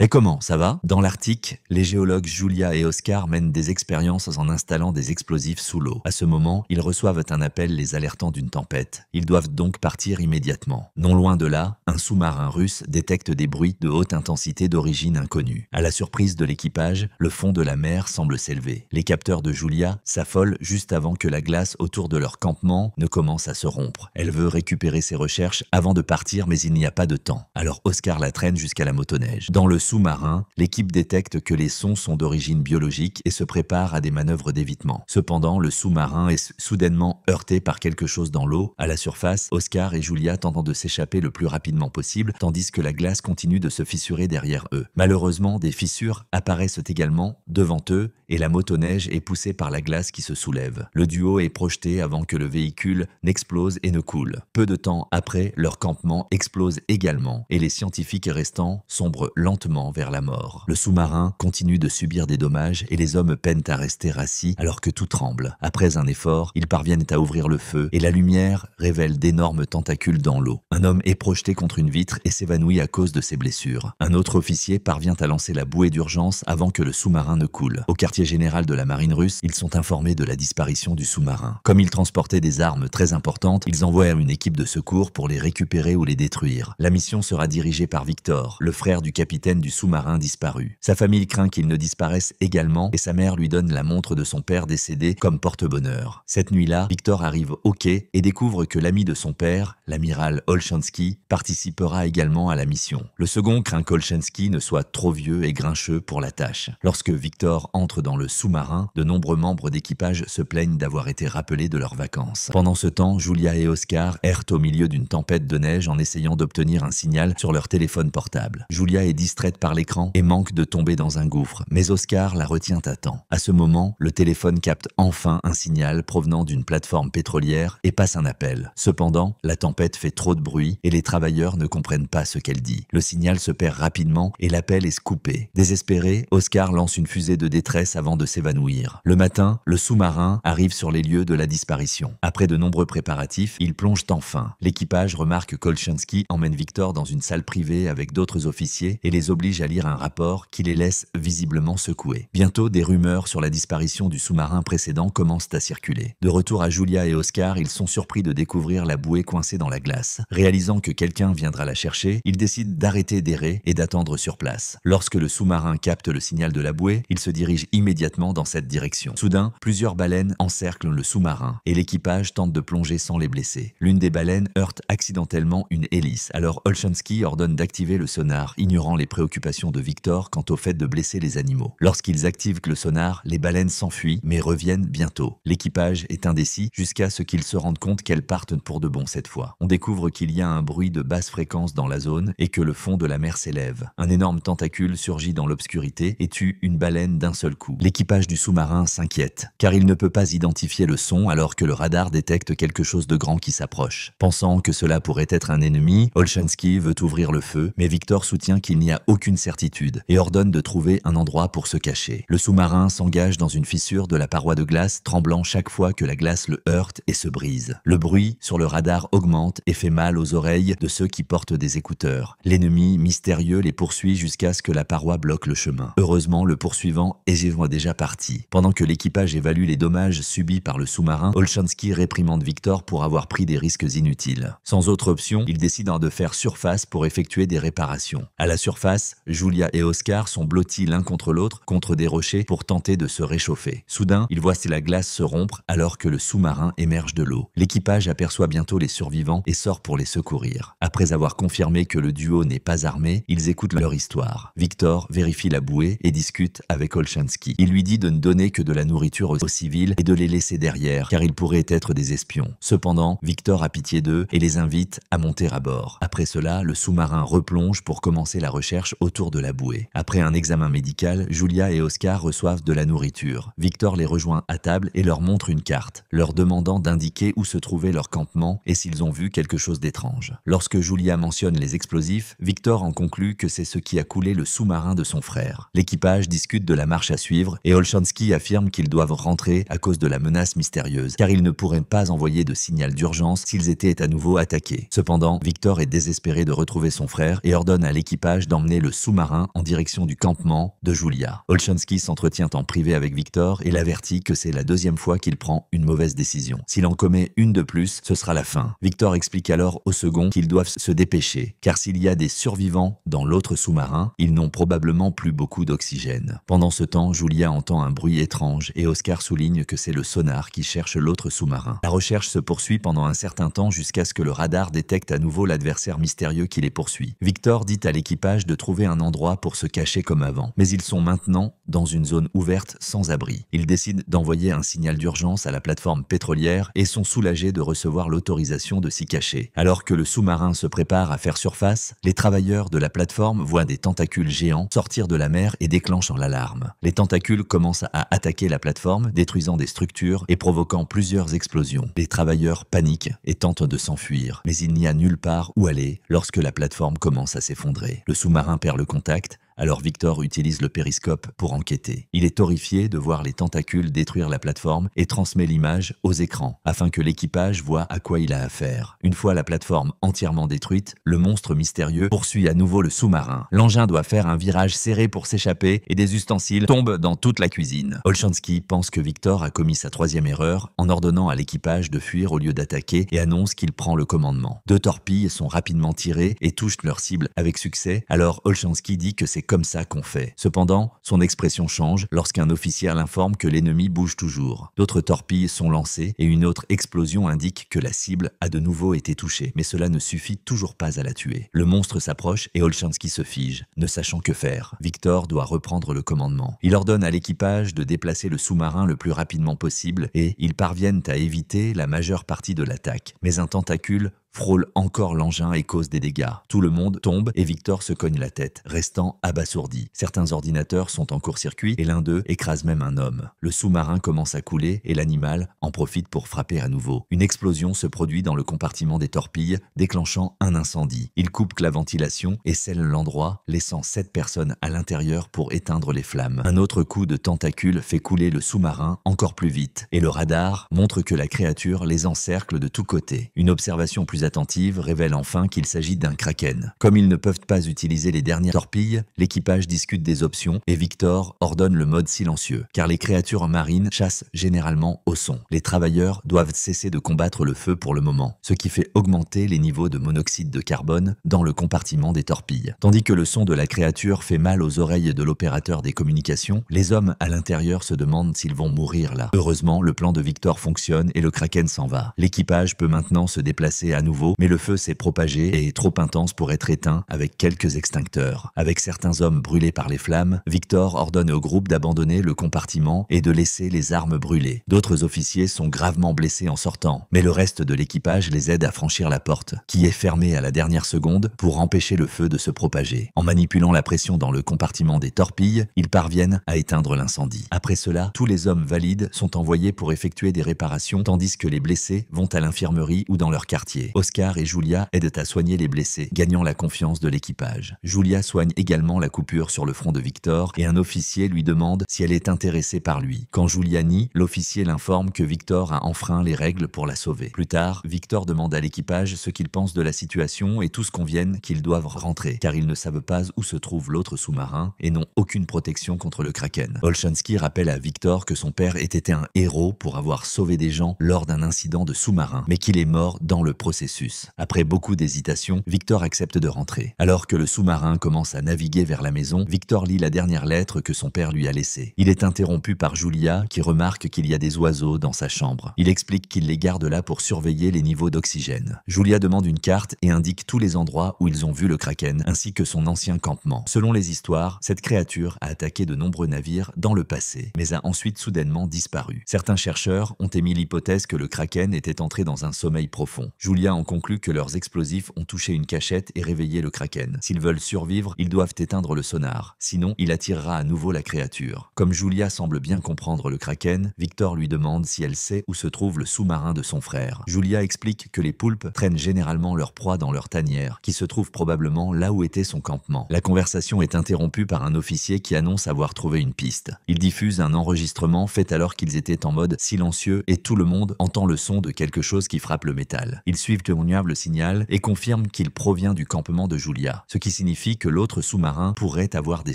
Et comment, ça va? Dans l'Arctique, les géologues Julia et Oscar mènent des expériences en installant des explosifs sous l'eau. À ce moment, ils reçoivent un appel les alertant d'une tempête. Ils doivent donc partir immédiatement. Non loin de là, un sous-marin russe détecte des bruits de haute intensité d'origine inconnue. À la surprise de l'équipage, le fond de la mer semble s'élever. Les capteurs de Julia s'affolent juste avant que la glace autour de leur campement ne commence à se rompre. Elle veut récupérer ses recherches avant de partir, mais il n'y a pas de temps. Alors Oscar la traîne jusqu'à la motoneige. Dans le sous-marin, l'équipe détecte que les sons sont d'origine biologique et se prépare à des manœuvres d'évitement. Cependant, le sous-marin est soudainement heurté par quelque chose dans l'eau. À la surface, Oscar et Julia tentent de s'échapper le plus rapidement possible, tandis que la glace continue de se fissurer derrière eux. Malheureusement, des fissures apparaissent également devant eux et la motoneige est poussée par la glace qui se soulève. Le duo est projeté avant que le véhicule n'explose et ne coule. Peu de temps après, leur campement explose également et les scientifiques restants sombrent lentement vers la mort. Le sous-marin continue de subir des dommages et les hommes peinent à rester assis alors que tout tremble. Après un effort, ils parviennent à ouvrir le feu et la lumière révèle d'énormes tentacules dans l'eau. Un homme est projeté contre une vitre et s'évanouit à cause de ses blessures. Un autre officier parvient à lancer la bouée d'urgence avant que le sous-marin ne coule. Au quartier général de la marine russe, ils sont informés de la disparition du sous-marin. Comme ils transportaient des armes très importantes, ils envoient une équipe de secours pour les récupérer ou les détruire. La mission sera dirigée par Victor, le frère du capitaine du sous-marin disparu. Sa famille craint qu'il ne disparaisse également et sa mère lui donne la montre de son père décédé comme porte-bonheur. Cette nuit-là, Victor arrive au quai et découvre que l'ami de son père, l'amiral Olshansky, participera également à la mission. Le second craint qu'Olshansky ne soit trop vieux et grincheux pour la tâche. Lorsque Victor entre dans le sous-marin, de nombreux membres d'équipage se plaignent d'avoir été rappelés de leurs vacances. Pendant ce temps, Julia et Oscar errent au milieu d'une tempête de neige en essayant d'obtenir un signal sur leur téléphone portable. Julia est distraite par l'écran et manque de tomber dans un gouffre, mais Oscar la retient à temps. À ce moment, le téléphone capte enfin un signal provenant d'une plateforme pétrolière et passe un appel. Cependant, la tempête fait trop de bruit et les travailleurs ne comprennent pas ce qu'elle dit. Le signal se perd rapidement et l'appel est scoopé. Désespéré, Oscar lance une fusée de détresse avant de s'évanouir. Le matin, le sous-marin arrive sur les lieux de la disparition. Après de nombreux préparatifs, ils plongent enfin. L'équipage remarque qu'Olshansky emmène Victor dans une salle privée avec d'autres officiers et les oblige à lire un rapport qui les laisse visiblement secoués. Bientôt, des rumeurs sur la disparition du sous-marin précédent commencent à circuler. De retour à Julia et Oscar, ils sont surpris de découvrir la bouée coincée dans la glace. Réalisant que quelqu'un viendra la chercher, ils décident d'arrêter d'errer et d'attendre sur place. Lorsque le sous-marin capte le signal de la bouée, il se dirige immédiatement dans cette direction. Soudain, plusieurs baleines encerclent le sous-marin et l'équipage tente de plonger sans les blesser. L'une des baleines heurte accidentellement une hélice. Alors Olshansky ordonne d'activer le sonar, ignorant les préoccupations de Victor quant au fait de blesser les animaux. Lorsqu'ils activent le sonar, les baleines s'enfuient mais reviennent bientôt. L'équipage est indécis jusqu'à ce qu'ils se rendent compte qu'elles partent pour de bon cette fois. On découvre qu'il y a un bruit de basse fréquence dans la zone et que le fond de la mer s'élève. Un énorme tentacule surgit dans l'obscurité et tue une baleine d'un seul coup. L'équipage du sous-marin s'inquiète car il ne peut pas identifier le son alors que le radar détecte quelque chose de grand qui s'approche. Pensant que cela pourrait être un ennemi, Olshansky veut ouvrir le feu, mais Victor soutient qu'il n'y a aucune certitude et ordonne de trouver un endroit pour se cacher. Le sous-marin s'engage dans une fissure de la paroi de glace, tremblant chaque fois que la glace le heurte et se brise. Le bruit sur le radar augmente et fait mal aux oreilles de ceux qui portent des écouteurs. L'ennemi mystérieux les poursuit jusqu'à ce que la paroi bloque le chemin. Heureusement, le poursuivant est déjà parti. Pendant que l'équipage évalue les dommages subis par le sous-marin, Olshansky réprimande Victor pour avoir pris des risques inutiles. Sans autre option, il décide de faire surface pour effectuer des réparations. À la surface, Julia et Oscar sont blottis l'un contre l'autre contre des rochers pour tenter de se réchauffer. Soudain, ils voient la glace se rompre alors que le sous-marin émerge de l'eau. L'équipage aperçoit bientôt les survivants et sort pour les secourir. Après avoir confirmé que le duo n'est pas armé, ils écoutent leur histoire. Victor vérifie la bouée et discute avec Olshansky. Il lui dit de ne donner que de la nourriture aux civils et de les laisser derrière car ils pourraient être des espions. Cependant, Victor a pitié d'eux et les invite à monter à bord. Après cela, le sous-marin replonge pour commencer la recherche autour de la bouée. Après un examen médical, Julia et Oscar reçoivent de la nourriture. Victor les rejoint à table et leur montre une carte, leur demandant d'indiquer où se trouvait leur campement et s'ils ont vu quelque chose d'étrange. Lorsque Julia mentionne les explosifs, Victor en conclut que c'est ce qui a coulé le sous-marin de son frère. L'équipage discute de la marche à suivre et Olshansky affirme qu'ils doivent rentrer à cause de la menace mystérieuse, car ils ne pourraient pas envoyer de signal d'urgence s'ils étaient à nouveau attaqués. Cependant, Victor est désespéré de retrouver son frère et ordonne à l'équipage d'emmener le sous-marin en direction du campement de Julia. Olchanski s'entretient en privé avec Victor et l'avertit que c'est la deuxième fois qu'il prend une mauvaise décision. S'il en commet une de plus, ce sera la fin. Victor explique alors au second qu'ils doivent se dépêcher, car s'il y a des survivants dans l'autre sous-marin, ils n'ont probablement plus beaucoup d'oxygène. Pendant ce temps, Julia entend un bruit étrange et Oscar souligne que c'est le sonar qui cherche l'autre sous-marin. La recherche se poursuit pendant un certain temps jusqu'à ce que le radar détecte à nouveau l'adversaire mystérieux qui les poursuit. Victor dit à l'équipage de trouver un endroit pour se cacher comme avant, mais ils sont maintenant dans une zone ouverte sans abri. Ils décident d'envoyer un signal d'urgence à la plateforme pétrolière et sont soulagés de recevoir l'autorisation de s'y cacher. Alors que le sous-marin se prépare à faire surface, les travailleurs de la plateforme voient des tentacules géants sortir de la mer et déclenchent l'alarme. Les tentacules commencent à attaquer la plateforme, détruisant des structures et provoquant plusieurs explosions. Les travailleurs paniquent et tentent de s'enfuir, mais il n'y a nulle part où aller lorsque la plateforme commence à s'effondrer. Le sous-marin perd le contact. Alors Victor utilise le périscope pour enquêter. Il est horrifié de voir les tentacules détruire la plateforme et transmet l'image aux écrans, afin que l'équipage voit à quoi il a affaire. Une fois la plateforme entièrement détruite, le monstre mystérieux poursuit à nouveau le sous-marin. L'engin doit faire un virage serré pour s'échapper et des ustensiles tombent dans toute la cuisine. Olchanski pense que Victor a commis sa troisième erreur en ordonnant à l'équipage de fuir au lieu d'attaquer et annonce qu'il prend le commandement. 2 torpilles sont rapidement tirées et touchent leur cible avec succès, alors Olchanski dit que c'est comme ça qu'on fait. Cependant, son expression change lorsqu'un officier l'informe que l'ennemi bouge toujours. D'autres torpilles sont lancées et une autre explosion indique que la cible a de nouveau été touchée, mais cela ne suffit toujours pas à la tuer. Le monstre s'approche et Olchanski se fige, ne sachant que faire. Victor doit reprendre le commandement. Il ordonne à l'équipage de déplacer le sous-marin le plus rapidement possible et ils parviennent à éviter la majeure partie de l'attaque. Mais un tentacule frôle encore l'engin et cause des dégâts. Tout le monde tombe et Victor se cogne la tête, restant abasourdi. Certains ordinateurs sont en court-circuit et l'un d'eux écrase même un homme. Le sous-marin commence à couler et l'animal en profite pour frapper à nouveau. Une explosion se produit dans le compartiment des torpilles, déclenchant un incendie. Il coupe la ventilation et scelle l'endroit, laissant 7 personnes à l'intérieur pour éteindre les flammes. Un autre coup de tentacule fait couler le sous-marin encore plus vite et le radar montre que la créature les encercle de tous côtés. Une observation plus attentive révèle enfin qu'il s'agit d'un kraken. Comme ils ne peuvent pas utiliser les dernières torpilles, l'équipage discute des options et Victor ordonne le mode silencieux, car les créatures marines chassent généralement au son. Les travailleurs doivent cesser de combattre le feu pour le moment, ce qui fait augmenter les niveaux de monoxyde de carbone dans le compartiment des torpilles. Tandis que le son de la créature fait mal aux oreilles de l'opérateur des communications, les hommes à l'intérieur se demandent s'ils vont mourir là. Heureusement, le plan de Victor fonctionne et le kraken s'en va. L'équipage peut maintenant se déplacer à nouveau, mais le feu s'est propagé et est trop intense pour être éteint avec quelques extincteurs. Avec certains hommes brûlés par les flammes, Victor ordonne au groupe d'abandonner le compartiment et de laisser les armes brûler. D'autres officiers sont gravement blessés en sortant, mais le reste de l'équipage les aide à franchir la porte, qui est fermée à la dernière seconde pour empêcher le feu de se propager. En manipulant la pression dans le compartiment des torpilles, ils parviennent à éteindre l'incendie. Après cela, tous les hommes valides sont envoyés pour effectuer des réparations, tandis que les blessés vont à l'infirmerie ou dans leur quartier. Oscar et Julia aident à soigner les blessés, gagnant la confiance de l'équipage. Julia soigne également la coupure sur le front de Victor et un officier lui demande si elle est intéressée par lui. Quand Julia nie, l'officier l'informe que Victor a enfreint les règles pour la sauver. Plus tard, Victor demande à l'équipage ce qu'ils pensent de la situation et tous conviennent qu'ils doivent rentrer, car ils ne savent pas où se trouve l'autre sous-marin et n'ont aucune protection contre le kraken. Olchanski rappelle à Victor que son père ait été un héros pour avoir sauvé des gens lors d'un incident de sous-marin, mais qu'il est mort dans le processus. Après beaucoup d'hésitation, Victor accepte de rentrer. Alors que le sous-marin commence à naviguer vers la maison, Victor lit la dernière lettre que son père lui a laissée. Il est interrompu par Julia qui remarque qu'il y a des oiseaux dans sa chambre. Il explique qu'il les garde là pour surveiller les niveaux d'oxygène. Julia demande une carte et indique tous les endroits où ils ont vu le kraken, ainsi que son ancien campement. Selon les histoires, cette créature a attaqué de nombreux navires dans le passé, mais a ensuite soudainement disparu. Certains chercheurs ont émis l'hypothèse que le kraken était entré dans un sommeil profond. Julia en conclut que leurs explosifs ont touché une cachette et réveillé le kraken. S'ils veulent survivre, ils doivent éteindre le sonar, sinon il attirera à nouveau la créature. Comme Julia semble bien comprendre le kraken, Victor lui demande si elle sait où se trouve le sous-marin de son frère. Julia explique que les poulpes traînent généralement leur proie dans leur tanière, qui se trouve probablement là où était son campement. La conversation est interrompue par un officier qui annonce avoir trouvé une piste. Il diffuse un enregistrement fait alors qu'ils étaient en mode silencieux et tout le monde entend le son de quelque chose qui frappe le métal. Ils suivent d'interminable signal et confirme qu'il provient du campement de Julia, ce qui signifie que l'autre sous-marin pourrait avoir des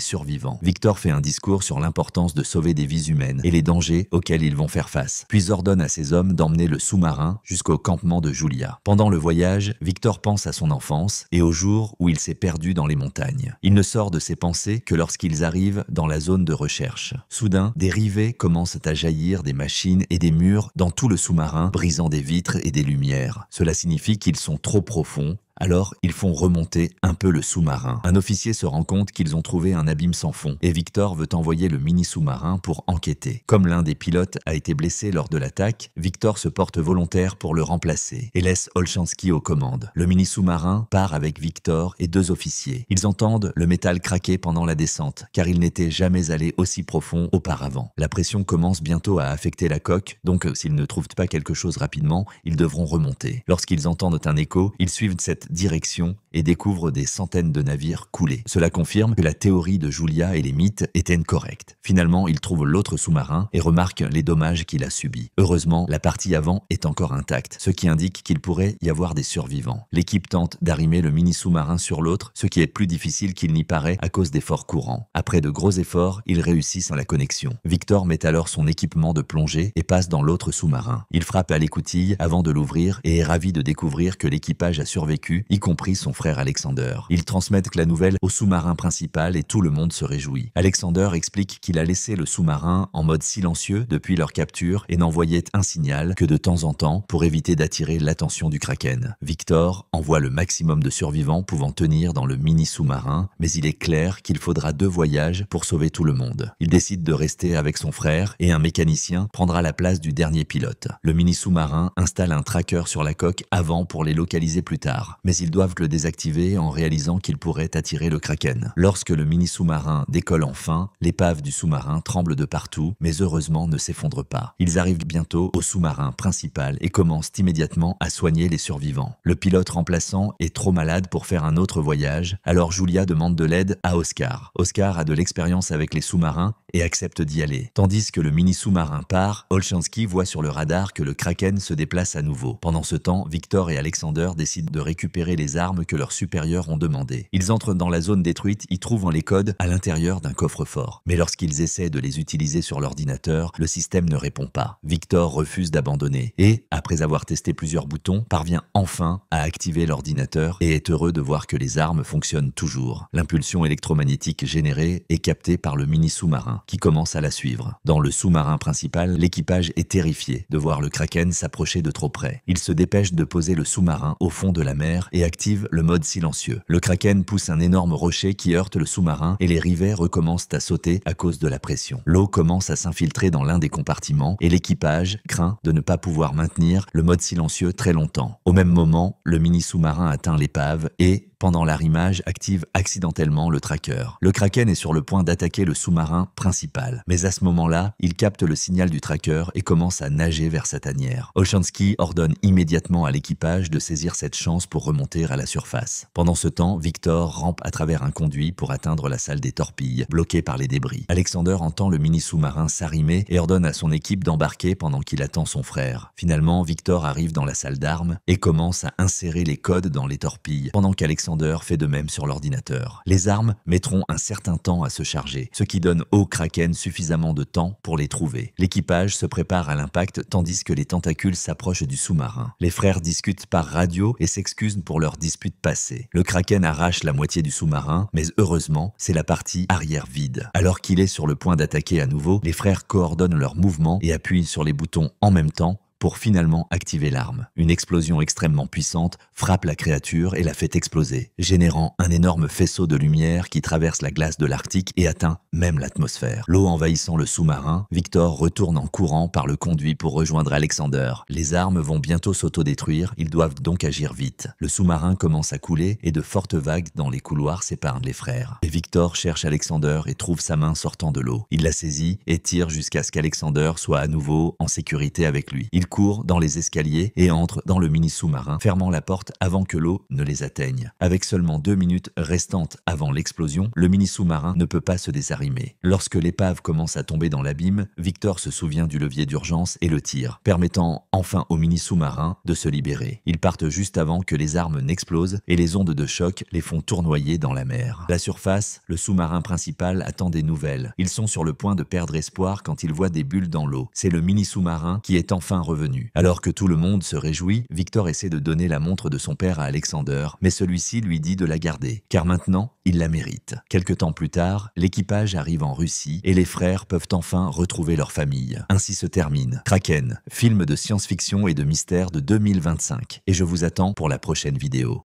survivants. Victor fait un discours sur l'importance de sauver des vies humaines et les dangers auxquels ils vont faire face, puis ordonne à ses hommes d'emmener le sous-marin jusqu'au campement de Julia. Pendant le voyage, Victor pense à son enfance et au jour où il s'est perdu dans les montagnes. Il ne sort de ses pensées que lorsqu'ils arrivent dans la zone de recherche. Soudain, des rivets commencent à jaillir des machines et des murs dans tout le sous-marin, brisant des vitres et des lumières. Cela signifie qu'ils sont trop profonds. Alors, ils font remonter un peu le sous-marin. Un officier se rend compte qu'ils ont trouvé un abîme sans fond et Victor veut envoyer le mini-sous-marin pour enquêter. Comme l'un des pilotes a été blessé lors de l'attaque, Victor se porte volontaire pour le remplacer et laisse Olchanski aux commandes. Le mini-sous-marin part avec Victor et 2 officiers. Ils entendent le métal craquer pendant la descente car ils n'étaient jamais allés aussi profond auparavant. La pression commence bientôt à affecter la coque, donc s'ils ne trouvent pas quelque chose rapidement, ils devront remonter. Lorsqu'ils entendent un écho, ils suivent cette direction et découvre des centaines de navires coulés. Cela confirme que la théorie de Julia et les mythes étaient corrects. Finalement, il trouve l'autre sous-marin et remarque les dommages qu'il a subis. Heureusement, la partie avant est encore intacte, ce qui indique qu'il pourrait y avoir des survivants. L'équipe tente d'arrimer le mini-sous-marin sur l'autre, ce qui est plus difficile qu'il n'y paraît à cause des forts courants. Après de gros efforts, ils réussissent à la connexion. Victor met alors son équipement de plongée et passe dans l'autre sous-marin. Il frappe à l'écoutille avant de l'ouvrir et est ravi de découvrir que l'équipage a survécu, y compris son frère Alexander. Ils transmettent la nouvelle au sous-marin principal et tout le monde se réjouit. Alexander explique qu'il a laissé le sous-marin en mode silencieux depuis leur capture et n'envoyait un signal que de temps en temps pour éviter d'attirer l'attention du Kraken. Victor envoie le maximum de survivants pouvant tenir dans le mini-sous-marin, mais il est clair qu'il faudra 2 voyages pour sauver tout le monde. Il décide de rester avec son frère et un mécanicien prendra la place du dernier pilote. Le mini-sous-marin installe un tracker sur la coque avant pour les localiser plus tard, mais ils doivent le désactiver en réalisant qu'il pourrait attirer le Kraken. Lorsque le mini-sous-marin décolle enfin, l'épave du sous-marin tremble de partout, mais heureusement ne s'effondre pas. Ils arrivent bientôt au sous-marin principal et commencent immédiatement à soigner les survivants. Le pilote remplaçant est trop malade pour faire un autre voyage, alors Julia demande de l'aide à Oscar. Oscar a de l'expérience avec les sous-marins et accepte d'y aller. Tandis que le mini-sous-marin part, Olchanski voit sur le radar que le Kraken se déplace à nouveau. Pendant ce temps, Victor et Alexander décident de récupérer les armes que leurs supérieurs ont demandées. Ils entrent dans la zone détruite, y trouvant les codes à l'intérieur d'un coffre-fort. Mais lorsqu'ils essaient de les utiliser sur l'ordinateur, le système ne répond pas. Victor refuse d'abandonner et, après avoir testé plusieurs boutons, parvient enfin à activer l'ordinateur et est heureux de voir que les armes fonctionnent toujours. L'impulsion électromagnétique générée est captée par le mini-sous-marin, qui commence à la suivre. Dans le sous-marin principal, l'équipage est terrifié de voir le Kraken s'approcher de trop près. Il se dépêche de poser le sous-marin au fond de la mer et active le mode silencieux. Le Kraken pousse un énorme rocher qui heurte le sous-marin et les rivets recommencent à sauter à cause de la pression. L'eau commence à s'infiltrer dans l'un des compartiments et l'équipage craint de ne pas pouvoir maintenir le mode silencieux très longtemps. Au même moment, le mini-sous-marin atteint l'épave et, pendant l'arrimage, active accidentellement le tracker. Le Kraken est sur le point d'attaquer le sous-marin principal, mais à ce moment-là, il capte le signal du tracker et commence à nager vers sa tanière. Olchanski ordonne immédiatement à l'équipage de saisir cette chance pour remonter à la surface. Pendant ce temps, Victor rampe à travers un conduit pour atteindre la salle des torpilles, bloquée par les débris. Alexander entend le mini-sous-marin s'arrimer et ordonne à son équipe d'embarquer pendant qu'il attend son frère. Finalement, Victor arrive dans la salle d'armes et commence à insérer les codes dans les torpilles, pendant qu'Alexander fait de même sur l'ordinateur. Les armes mettront un certain temps à se charger, ce qui donne au Kraken suffisamment de temps pour les trouver. L'équipage se prépare à l'impact tandis que les tentacules s'approchent du sous-marin. Les frères discutent par radio et s'excusent pour leur dispute passée. Le Kraken arrache la moitié du sous-marin, mais heureusement, c'est la partie arrière vide. Alors qu'il est sur le point d'attaquer à nouveau, les frères coordonnent leurs mouvements et appuient sur les boutons en même temps pour finalement activer l'arme. Une explosion extrêmement puissante frappe la créature et la fait exploser, générant un énorme faisceau de lumière qui traverse la glace de l'Arctique et atteint même l'atmosphère. L'eau envahissant le sous-marin, Victor retourne en courant par le conduit pour rejoindre Alexander. Les armes vont bientôt s'autodétruire, ils doivent donc agir vite. Le sous-marin commence à couler et de fortes vagues dans les couloirs séparent les frères. Et Victor cherche Alexander et trouve sa main sortant de l'eau. Il la saisit et tire jusqu'à ce qu'Alexander soit à nouveau en sécurité avec lui. Il courent dans les escaliers et entrent dans le mini-sous-marin, fermant la porte avant que l'eau ne les atteigne. Avec seulement 2 minutes restantes avant l'explosion, le mini-sous-marin ne peut pas se désarimer. Lorsque l'épave commence à tomber dans l'abîme, Victor se souvient du levier d'urgence et le tire, permettant enfin au mini-sous-marin de se libérer. Ils partent juste avant que les armes n'explosent et les ondes de choc les font tournoyer dans la mer. À la surface, le sous-marin principal attend des nouvelles. Ils sont sur le point de perdre espoir quand ils voient des bulles dans l'eau. C'est le mini-sous-marin qui est enfin revenu. Alors que tout le monde se réjouit, Victor essaie de donner la montre de son père à Alexander, mais celui-ci lui dit de la garder, car maintenant, il la mérite. Quelque temps plus tard, l'équipage arrive en Russie et les frères peuvent enfin retrouver leur famille. Ainsi se termine Kraken, film de science-fiction et de mystère de 2025. Et je vous attends pour la prochaine vidéo.